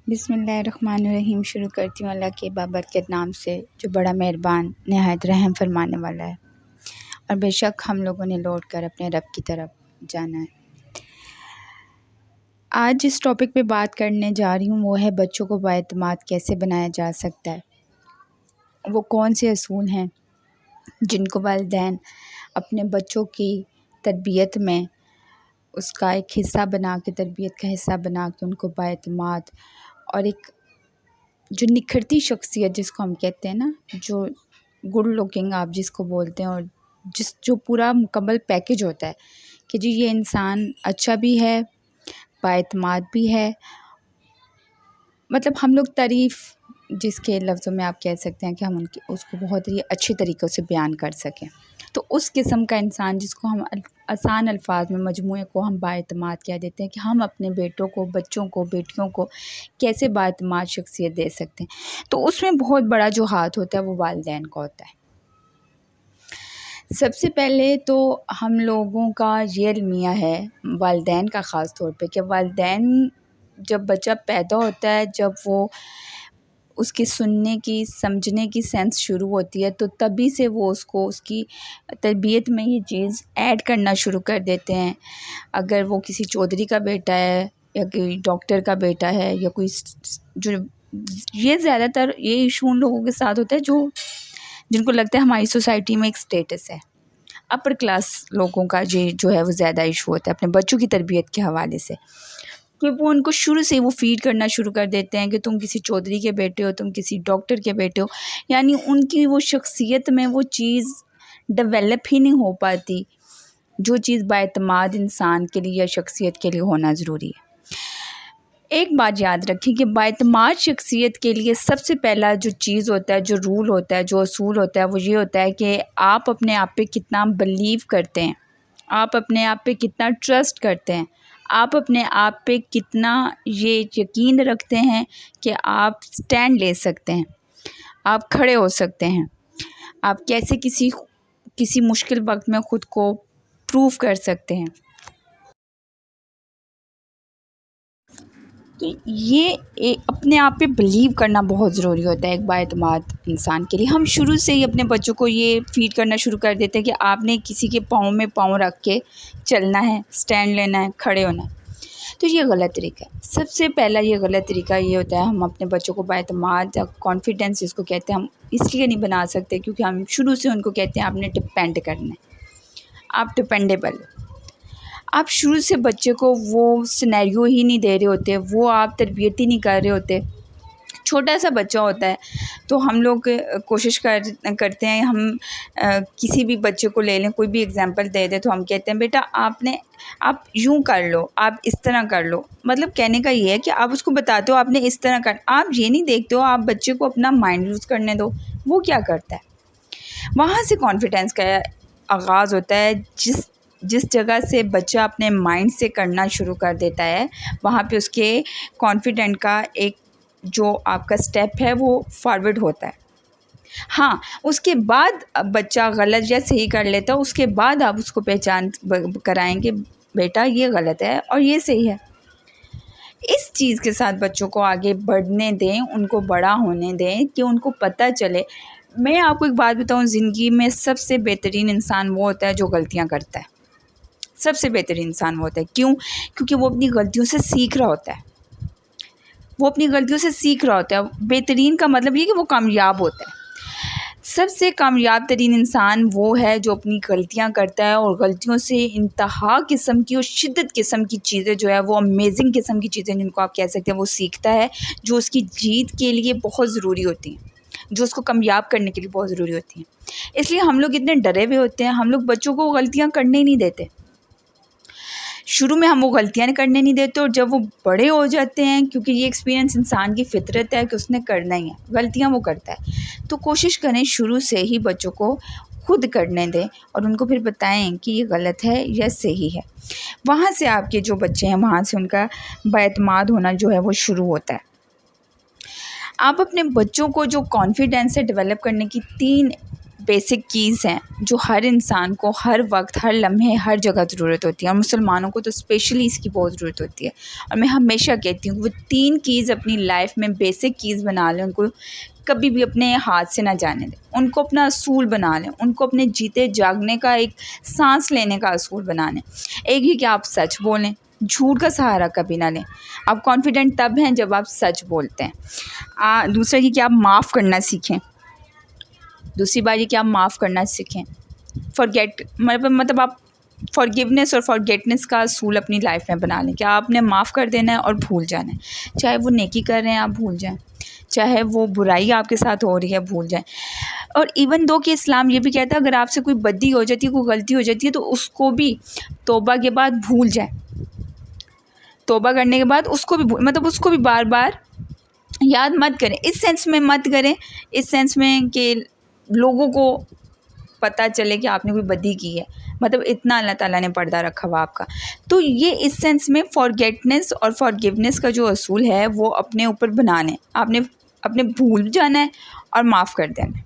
بسم اللہ الرحمن الرحیم شروع کرتی ہوں اللہ کے بابرکت نام سے جو بڑا مہربان نہایت رحم فرمانے والا ہے، اور بے شک ہم لوگوں نے لوٹ کر اپنے رب کی طرف جانا ہے۔ آج جس ٹاپک پہ بات کرنے جا رہی ہوں وہ ہے بچوں کو بااعتماد کیسے بنایا جا سکتا ہے۔ وہ کون سے اصول ہیں جن کو والدین اپنے بچوں کی تربیت میں اس کا ایک حصہ بنا کے، تربیت کا حصہ بنا کے ان کو بااعتماد اور ایک جو نکھرتی شخصیت جس کو ہم کہتے ہیں نا، جو گڈ لکنگ آپ جس کو بولتے ہیں، اور جو پورا مکمل پیکج ہوتا ہے کہ جی یہ انسان اچھا بھی ہے، بااعتماد بھی ہے، مطلب ہم لوگ تعریف جس کے لفظوں میں آپ کہہ سکتے ہیں کہ ہم اس کو بہت ہی اچھی طریقے سے بیان کر سکیں، تو اس قسم کا انسان جس کو ہم آسان الفاظ میں مجموعے کو ہم بااعتماد کہہ دیتے ہیں، کہ ہم اپنے بیٹوں کو، بچوں کو، بیٹیوں کو کیسے بااعتماد شخصیت دے سکتے ہیں۔ تو اس میں بہت بڑا جو ہاتھ ہوتا ہے وہ والدین کا ہوتا ہے۔ سب سے پہلے تو ہم لوگوں کا یہ المیہ ہے، والدین کا خاص طور پہ، کہ والدین جب بچہ پیدا ہوتا ہے، جب وہ اس کی سننے کی، سمجھنے کی سینس شروع ہوتی ہے، تو تبھی سے وہ اس کو اس کی تربیت میں یہ چیز ایڈ کرنا شروع کر دیتے ہیں۔ اگر وہ کسی چودھری کا بیٹا ہے یا کوئی ڈاکٹر کا بیٹا ہے یا کوئی جو یہ زیادہ تر یہ ایشو ان لوگوں کے ساتھ ہوتا ہے جن کو لگتا ہے ہماری سوسائٹی میں ایک سٹیٹس ہے، اپر کلاس لوگوں کا یہ جو ہے وہ زیادہ ایشو ہوتا ہے اپنے بچوں کی تربیت کے حوالے سے، کہ وہ ان کو شروع سے وہ فیڈ کرنا شروع کر دیتے ہیں کہ تم کسی چودھری کے بیٹے ہو، تم کسی ڈاکٹر کے بیٹے ہو، یعنی ان کی وہ شخصیت میں وہ چیز ڈیولپ ہی نہیں ہو پاتی جو چیز بااعتماد انسان کے لیے یا شخصیت کے لیے ہونا ضروری ہے۔ ایک بات یاد رکھیں کہ بااعتماد شخصیت کے لیے سب سے پہلا جو چیز ہوتا ہے، جو رول ہوتا ہے، جو اصول ہوتا ہے، وہ یہ ہوتا ہے کہ آپ اپنے آپ پہ کتنا بلیو کرتے ہیں، آپ اپنے آپ پہ کتنا ٹرسٹ کرتے ہیں، آپ اپنے آپ پہ کتنا یہ یقین رکھتے ہیں کہ آپ سٹینڈ لے سکتے ہیں، آپ کھڑے ہو سکتے ہیں، آپ کیسے کسی مشکل وقت میں خود کو پروف کر سکتے ہیں۔ تو یہ اپنے آپ پہ بلیو کرنا بہت ضروری ہوتا ہے ایک بااعتماد انسان کے لیے۔ ہم شروع سے ہی اپنے بچوں کو یہ فیڈ کرنا شروع کر دیتے ہیں کہ آپ نے کسی کے پاؤں میں پاؤں رکھ کے چلنا ہے، سٹینڈ لینا ہے، کھڑے ہونا ہے، تو یہ غلط طریقہ ہے۔ سب سے پہلا یہ غلط طریقہ یہ ہوتا ہے، ہم اپنے بچوں کو بااعتماد یا کانفیڈنس جس کو کہتے ہیں، ہم اس لیے نہیں بنا سکتے کیونکہ ہم شروع سے ان کو کہتے ہیں آپ نے ڈپینڈ کرنا ہے، آپ ڈپینڈیبل، آپ شروع سے بچے کو وہ سینیریو ہی نہیں دے رہے ہوتے، وہ آپ تربیت ہی نہیں کر رہے ہوتے۔ چھوٹا سا بچہ ہوتا ہے تو ہم لوگ کوشش کرتے ہیں، ہم کسی بھی بچے کو لے لیں، کوئی بھی اگزامپل دے دیں تو ہم کہتے ہیں بیٹا آپ یوں کر لو، آپ اس طرح کر لو، مطلب کہنے کا یہ ہے کہ آپ اس کو بتاتے ہو آپ نے اس طرح آپ یہ نہیں دیکھتے ہو، آپ بچے کو اپنا مائنڈ یوز کرنے دو، وہ کیا کرتا ہے۔ وہاں سے کانفیڈنس کا آغاز ہوتا ہے، جس جگہ سے بچہ اپنے مائنڈ سے کرنا شروع کر دیتا ہے، وہاں پہ اس کے کانفیڈنٹ کا ایک جو آپ کا سٹیپ ہے وہ فارورڈ ہوتا ہے۔ ہاں، اس کے بعد بچہ غلط یا صحیح کر لیتا ہے، اس کے بعد آپ اس کو پہچان کرائیں کہ بیٹا یہ غلط ہے اور یہ صحیح ہے۔ اس چیز کے ساتھ بچوں کو آگے بڑھنے دیں، ان کو بڑا ہونے دیں کہ ان کو پتہ چلے۔ میں آپ کو ایک بات بتاؤں، زندگی میں سب سے بہترین انسان وہ ہوتا ہے جو غلطیاں کرتا ہے، سب سے بہترین انسان وہ ہوتا ہے۔ کیوں؟ کیونکہ وہ اپنی غلطیوں سے سیکھ رہا ہوتا ہے، وہ اپنی غلطیوں سے سیکھ رہا ہوتا ہے۔ بہترین کا مطلب یہ کہ وہ کامیاب ہوتا ہے۔ سب سے کامیاب ترین انسان وہ ہے جو اپنی غلطیاں کرتا ہے اور غلطیوں سے انتہا قسم کی اور شدت قسم کی چیزیں جو ہے وہ امیزنگ قسم کی چیزیں جن کو آپ کہہ سکتے ہیں وہ سیکھتا ہے، جو اس کی جیت کے لیے بہت ضروری ہوتی ہیں، جو اس کو کامیاب کرنے کے لیے بہت ضروری ہوتی ہیں۔ اس لیے ہم لوگ اتنے ڈرے ہوئے ہوتے ہیں، ہم لوگ بچوں کو غلطیاں کرنے ہی نہیں دیتے۔ شروع میں ہم وہ غلطیاں کرنے نہیں دیتے، اور جب وہ بڑے ہو جاتے ہیں، کیونکہ یہ ایکسپیرینس انسان کی فطرت ہے کہ اس نے کرنا ہی ہے، غلطیاں وہ کرتا ہے، تو کوشش کریں شروع سے ہی بچوں کو خود کرنے دیں اور ان کو پھر بتائیں کہ یہ غلط ہے یا صحیح ہے۔ وہاں سے آپ کے جو بچے ہیں وہاں سے ان کا بااعتماد ہونا جو ہے وہ شروع ہوتا ہے۔ آپ اپنے بچوں کو جو کانفیڈینس سے ڈیولپ کرنے کی 3 بیسک کیز ہیں جو ہر انسان کو ہر وقت، ہر لمحے، ہر جگہ ضرورت ہوتی ہے، اور مسلمانوں کو تو اسپیشلی اس کی بہت ضرورت ہوتی ہے. اور میں ہمیشہ کہتی ہوں وہ 3 کیز اپنی لائف میں بیسک کیز بنا لیں، ان کو کبھی بھی اپنے ہاتھ سے نہ جانے دیں، ان کو اپنا اصول بنا لیں، ان کو اپنے جیتے جاگنے کا، ایک سانس لینے کا اصول بنا لیں. ایک یہ کہ آپ سچ بولیں، جھوٹ کا سہارا کبھی نہ لیں. آپ کانفیڈنٹ تب ہیں جب آپ سچ بولتے ہیں. دوسرا یہ کہ آپ معاف کرنا سیکھیں. دوسری بات یہ کہ آپ معاف کرنا سیکھیں. مطلب آپ فارگیونیس اور فارگیٹنس کا اصول اپنی لائف میں بنا لیں کہ آپ نے معاف کر دینا ہے اور بھول جانا ہے. چاہے وہ نیکی کر رہے ہیں آپ بھول جائیں، چاہے وہ برائی آپ کے ساتھ ہو رہی ہے بھول جائیں. اور ایون دو کہ اسلام یہ بھی کہتا ہے اگر آپ سے کوئی بدی ہو جاتی ہے، کوئی غلطی ہو جاتی ہے، تو اس کو بھی توبہ کے بعد بھول جائیں. توبہ کرنے کے بعد اس کو بھی مطلب اس کو بھی بار بار یاد مت کریں. اس سینس میں مت کریں، اس سینس میں کہ لوگوں کو پتہ چلے کہ آپ نے کوئی بدی کی ہے، مطلب اتنا اللہ تعالیٰ نے پردہ رکھا ہوا آپ کا. تو یہ اس سینس میں فارگیٹنس اور فارگیونیس کا جو اصول ہے وہ اپنے اوپر بنانے. آپ نے اپنے بھول جانا ہے اور معاف کر دینا ہے.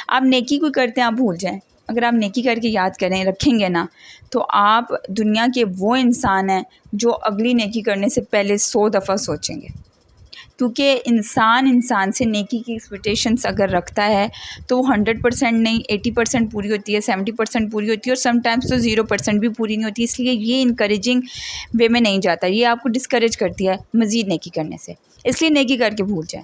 آپ نیکی کوئی کرتے ہیں آپ بھول جائیں، اگر آپ نیکی کر کے یاد کریں رکھیں گے نا، تو آپ دنیا کے وہ انسان ہیں جو اگلی نیکی کرنے سے پہلے 100 دفعہ سوچیں گے. کیونکہ انسان سے نیکی کی ایکسپیکٹیشنس اگر رکھتا ہے تو وہ 100% نہیں 80% پوری ہوتی ہے، 70% پوری ہوتی ہے، اور سم ٹائمس تو 0% بھی پوری نہیں ہوتی. اس لیے یہ انکریجنگ وے میں نہیں جاتا، یہ آپ کو ڈسکریج کرتی ہے مزید نیکی کرنے سے. اس لیے نیکی کر کے بھول جائیں.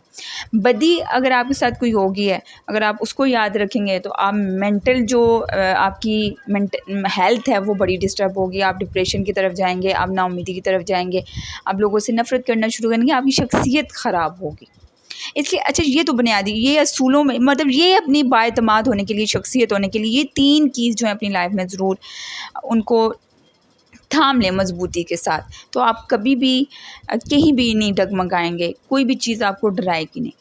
بدی اگر آپ کے ساتھ کوئی ہوگی ہے، اگر آپ اس کو یاد رکھیں گے تو آپ مینٹل جو آپ کی ہیلتھ ہے وہ بڑی ڈسٹرب ہوگی. آپ ڈپریشن کی طرف جائیں گے، آپ نا امیدی کی طرف جائیں گے، آپ لوگوں سے نفرت کرنا شروع کریں گے، آپ کی شخصیت خراب ہوگی. اس لیے اچھا یہ تو بنیادی، یہ اصولوں میں مطلب یہ اپنی بااعتماد ہونے کے لیے، شخصیت ہونے کے لیے یہ 3 چیز جو ہیں اپنی لائف میں ضرور ان کو تھام لیں مضبوطی کے ساتھ. تو آپ کبھی بھی کہیں بھی نہیں ڈگمگائیں گے، کوئی بھی چیز آپ کو ڈرائے گی نہیں.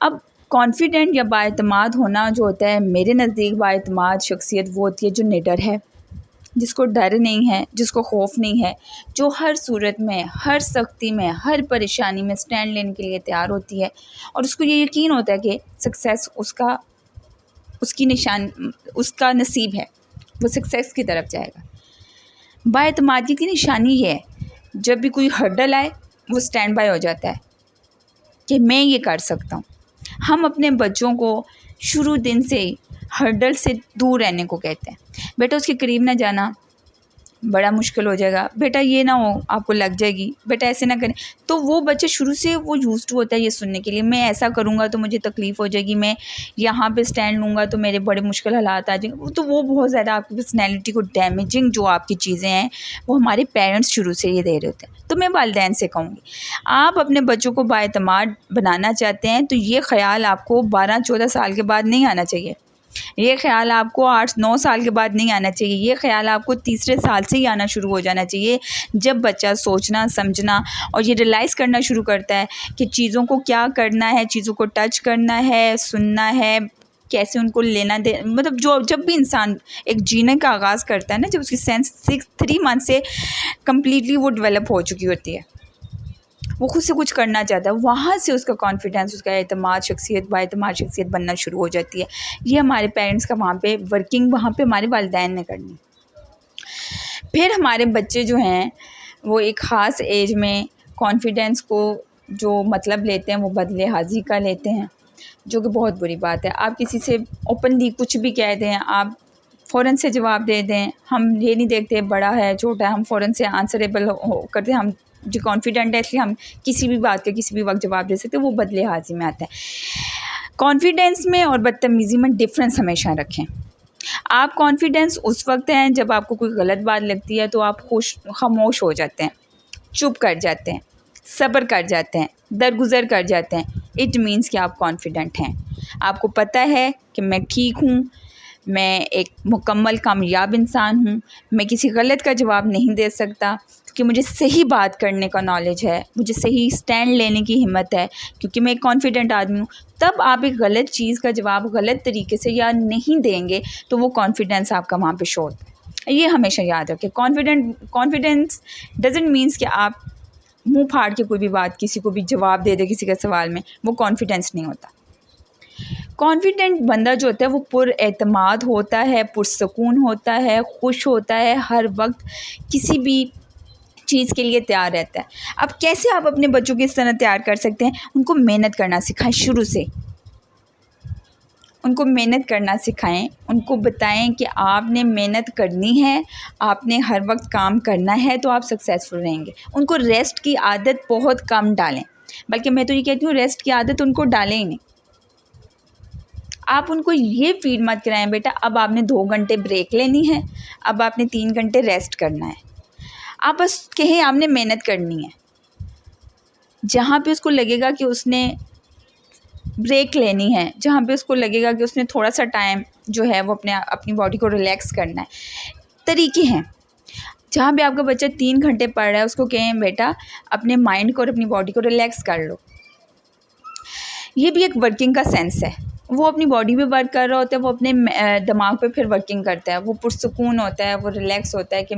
اب کانفیڈنٹ یا بااعتماد ہونا جو ہوتا ہے میرے نزدیک، بااعتماد شخصیت وہ ہوتی ہے جو نڈر ہے، جس کو ڈر نہیں ہے، جس کو خوف نہیں ہے، جو ہر صورت میں، ہر سختی میں، ہر پریشانی میں سٹینڈ لینے کے لیے تیار ہوتی ہے، اور اس کو یہ یقین ہوتا ہے کہ سکسیس اس کا نصیب ہے، وہ سکسیس کی طرف جائے گا. بااعتمادی کی نشانی یہ ہے جب بھی کوئی ہرڈل آئے وہ سٹینڈ بائی ہو جاتا ہے کہ میں یہ کر سکتا ہوں. ہم اپنے بچوں کو شروع دن سے ہی ہرڈل سے دور رہنے کو کہتے ہیں. بیٹا اس کے قریب نہ جانا، بڑا مشکل ہو جائے گا، بیٹا یہ نہ ہو آپ کو لگ جائے گی، بیٹا ایسے نہ کریں. تو وہ بچہ شروع سے وہ یوزڈ ہوتا ہے یہ سننے کے لیے، میں ایسا کروں گا تو مجھے تکلیف ہو جائے گی، میں یہاں پہ سٹینڈ لوں گا تو میرے بڑے مشکل حالات آ جائیں گے. تو وہ بہت زیادہ آپ کی پرسنالٹی کو ڈیمیجنگ جو آپ کی چیزیں ہیں وہ ہمارے پیرنٹس شروع سے یہ دے رہے ہوتے ہیں. تو میں والدین سے کہوں گی آپ اپنے بچوں کو بااعتماد بنانا چاہتے ہیں تو یہ خیال آپ کو 12-14 سال کے بعد نہیں آنا چاہیے، یہ خیال آپ کو 8-9 سال کے بعد نہیں آنا چاہیے، یہ خیال آپ کو تیسرے سال سے ہی آنا شروع ہو جانا چاہیے، جب بچہ سوچنا سمجھنا اور یہ ریلائز کرنا شروع کرتا ہے کہ چیزوں کو کیا کرنا ہے، چیزوں کو ٹچ کرنا ہے، سننا ہے، کیسے ان کو لینا دے. مطلب جب بھی انسان ایک جینے کا آغاز کرتا ہے نا، جب اس کی سینس 3 منتھ سے کمپلیٹلی وہ ڈیولپ ہو چکی ہوتی ہے، وہ خود سے کچھ کرنا چاہتا ہے، وہاں سے اس کا کانفیڈنس، اس کا اعتماد شخصیت، بااعتماد شخصیت بننا شروع ہو جاتی ہے. یہ ہمارے پیرنٹس کا وہاں پہ ورکنگ، وہاں پہ ہمارے والدین نے کرنی. پھر ہمارے بچے جو ہیں وہ ایک خاص ایج میں کانفیڈنس کو جو مطلب لیتے ہیں وہ بدلے حاضی کا لیتے ہیں، جو کہ بہت بری بات ہے. آپ کسی سے اوپنلی کچھ بھی کہہ دیں، آپ فوراً سے جواب دے دیں. ہم یہ نہیں دیکھتے بڑا ہے چھوٹا ہے، ہم فوراً سے آنسریبل کرتے ہیں. ہم جو کانفیڈنٹ ہے اس لیے ہم کسی بھی بات کا کسی بھی وقت جواب دے سکتے ہیں، وہ بدلے حاضی میں آتا ہے. کانفیڈنس میں اور بدتمیزی میں ڈفرینس ہمیشہ رکھیں. آپ کانفیڈنس اس وقت ہیں جب آپ کو کوئی غلط بات لگتی ہے تو آپ خاموش ہو جاتے ہیں، چپ کر جاتے ہیں، صبر کر جاتے ہیں، درگزر کر جاتے ہیں. اٹ مینس کہ آپ کانفیڈنٹ ہیں. آپ کو پتہ ہے کہ میں ٹھیک ہوں، میں ایک مکمل کامیاب انسان ہوں، میں کسی غلط کا جواب نہیں دے سکتا کیونکہ مجھے صحیح بات کرنے کا نالج ہے، مجھے صحیح سٹینڈ لینے کی ہمت ہے کیونکہ میں ایک کانفیڈنٹ آدمی ہوں. تب آپ ایک غلط چیز کا جواب غلط طریقے سے یا نہیں دیں گے تو وہ کانفیڈنس آپ کا وہاں پہ شو ہوتا ہے. یہ ہمیشہ یاد رکھیں. کانفیڈنس ڈزنٹ مینس کہ آپ منہ پھاڑ کے کوئی بھی بات کسی کو بھی جواب دے دے کسی کے سوال میں، وہ کانفیڈنس نہیں ہوتا. کانفیڈنٹ بندہ جو ہوتا ہے وہ پر اعتماد ہوتا ہے، پرسکون ہوتا ہے، خوش ہوتا ہے، ہر وقت کسی بھی چیز کے لیے تیار رہتا ہے۔ اب کیسے آپ اپنے بچوں کو اس طرح تیار کر سکتے ہیں؟ ان کو محنت کرنا سکھائیں، شروع سے ان کو محنت کرنا سکھائیں، ان کو بتائیں کہ آپ نے محنت کرنی ہے، آپ نے ہر وقت کام کرنا ہے تو آپ سکسیزفل رہیں گے۔ ان کو ریسٹ کی عادت بہت کم ڈالیں، بلکہ میں تو یہ کہتی ہوں ریسٹ کی عادت ان کو ڈالیں ہی نہیں۔ آپ ان کو یہ فیڈ مت کرائیں بیٹا اب آپ نے 2 گھنٹے بریک لینی ہے، اب آپ نے 3 گھنٹے ریسٹ کرنا ہے۔ آپ بس کہیں آپ نے محنت کرنی ہے، جہاں پہ اس کو لگے گا کہ اس نے بریک لینی ہے، جہاں پہ اس کو لگے گا کہ اس نے تھوڑا سا ٹائم جو ہے وہ اپنی باڈی کو ریلیکس کرنا ہے، طریقے ہیں۔ جہاں پہ آپ کا بچہ 3 گھنٹے پڑھ رہا ہے اس کو کہیں بیٹا اپنے مائنڈ کو اور اپنی باڈی کو ریلیکس کر لو۔ یہ بھی ایک ورکنگ کا سینس ہے، وہ اپنی باڈی پہ ورک کر رہا ہوتا ہے، وہ اپنے دماغ پہ پھر ورکنگ کرتا ہے، وہ پرسکون ہوتا ہے، وہ ریلیکس ہوتا ہے کہ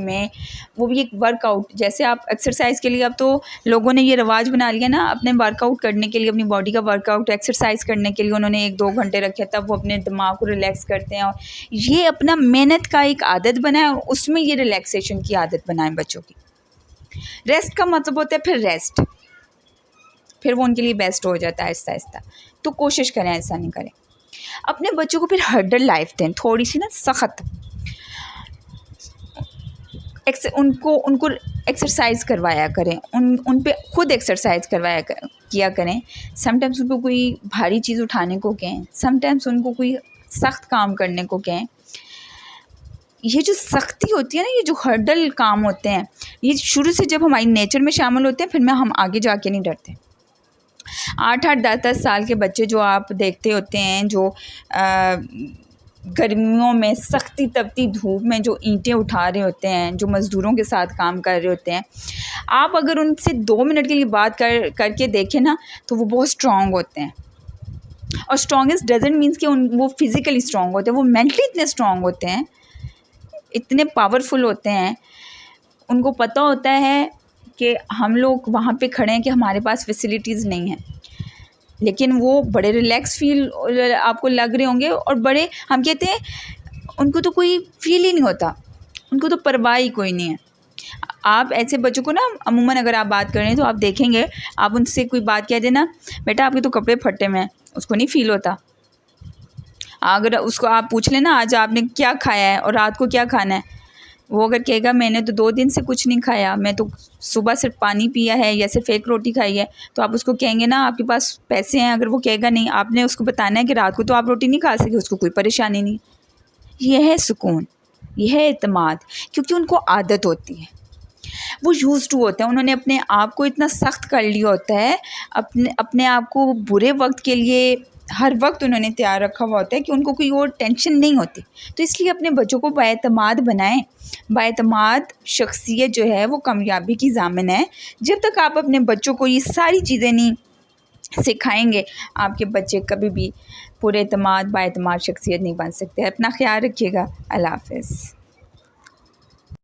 وہ بھی ایک ورک آؤٹ جیسے آپ ایکسرسائز کے لیے اب تو لوگوں نے یہ رواج بنا لیا نا، اپنے ورک آؤٹ کرنے کے لیے، اپنی باڈی کا ورک آؤٹ ایکسرسائز کرنے کے لیے انہوں نے 1-2 گھنٹے رکھے تب وہ اپنے دماغ کو ریلیکس کرتے ہیں، اور یہ اپنا محنت کا ایک عادت بنائیں اور اس میں یہ ریلیکسیشن کی عادت بنائیں بچوں کی۔ ریسٹ کا مطلب ہوتا ہے پھر ریسٹ، پھر وہ ان کے لیے بیسٹ ہو جاتا ہے آہستہ آہستہ۔ تو کوشش کریں ایسا نہیں کریں۔ اپنے بچوں کو پھر ہرڈل لائف دیں، تھوڑی سی نا سخت، ان کو ایکسرسائز کروایا کریں، ان پہ خود ایکسرسائز کیا کریں۔ سم ٹائمس ان کو کوئی بھاری چیز اٹھانے کو کہیں، سم ٹائمس ان کو کوئی سخت کام کرنے کو کہیں۔ یہ جو سختی ہوتی ہے نا، یہ جو ہرڈل کام ہوتے ہیں، یہ شروع سے جب ہماری نیچر میں شامل ہوتے ہیں پھر ہم آگے جا کے نہیں ڈرتے۔ 8-8 10-10 سال کے بچے جو آپ دیکھتے ہوتے ہیں، جو گرمیوں میں سختی تپتی دھوپ میں جو اینٹیں اٹھا رہے ہوتے ہیں، جو مزدوروں کے ساتھ کام کر رہے ہوتے ہیں، آپ اگر ان سے 2 منٹ کے لیے بات کر کے دیکھیں نا تو وہ بہت اسٹرانگ ہوتے ہیں۔ اور اسٹرانگسٹ ڈزنٹ مینس کہ وہ فزیکلی اسٹرانگ ہوتے ہیں، وہ مینٹلی اتنے اسٹرانگ ہوتے ہیں، اتنے پاورفل ہوتے ہیں۔ ان کو پتہ ہوتا ہے کہ ہم لوگ وہاں پہ کھڑے ہیں کہ ہمارے پاس فیسلٹیز نہیں ہیں، لیکن وہ بڑے ریلیکس فیل آپ کو لگ رہے ہوں گے، اور بڑے ہم کہتے ہیں ان کو تو کوئی فیل ہی نہیں ہوتا، ان کو تو پرواہ ہی کوئی نہیں ہے۔ آپ ایسے بچوں کو نا عموماً اگر آپ بات کریں تو آپ دیکھیں گے، آپ ان سے کوئی بات کہہ دیں نا، بیٹا آپ کے تو کپڑے پھٹے ہوئے ہیں، اس کو نہیں فیل ہوتا۔ اگر اس کو آپ پوچھ لیں نا آج آپ نے کیا کھایا ہے اور رات کو کیا کھانا ہے، وہ اگر کہے گا میں نے تو 2 دن سے کچھ نہیں کھایا، میں تو صبح صرف پانی پیا ہے یا صرف 1 روٹی کھائی ہے، تو آپ اس کو کہیں گے نا آپ کے پاس پیسے ہیں؟ اگر وہ کہے گا نہیں، آپ نے اس کو بتانا ہے کہ رات کو تو آپ روٹی نہیں کھا سکے، اس کو کوئی پریشانی نہیں۔ یہ ہے سکون، یہ ہے اعتماد، کیونکہ ان کو عادت ہوتی ہے، وہ یوز ٹو ہوتے ہیں، انہوں نے اپنے آپ کو اتنا سخت کر لیا ہوتا ہے، اپنے آپ کو برے وقت کے لیے ہر وقت انہوں نے تیار رکھا ہوا ہوتا ہے کہ ان کو کوئی اور ٹینشن نہیں ہوتی۔ تو اس لیے اپنے بچوں کو بااعتماد بنائیں۔ بااعتماد شخصیت جو ہے وہ کامیابی کی ضامن ہے۔ جب تک آپ اپنے بچوں کو یہ ساری چیزیں نہیں سکھائیں گے، آپ کے بچے کبھی بھی پر اعتماد بااعتماد شخصیت نہیں بن سکتے۔ اپنا خیال رکھیے گا۔ اللہ حافظ۔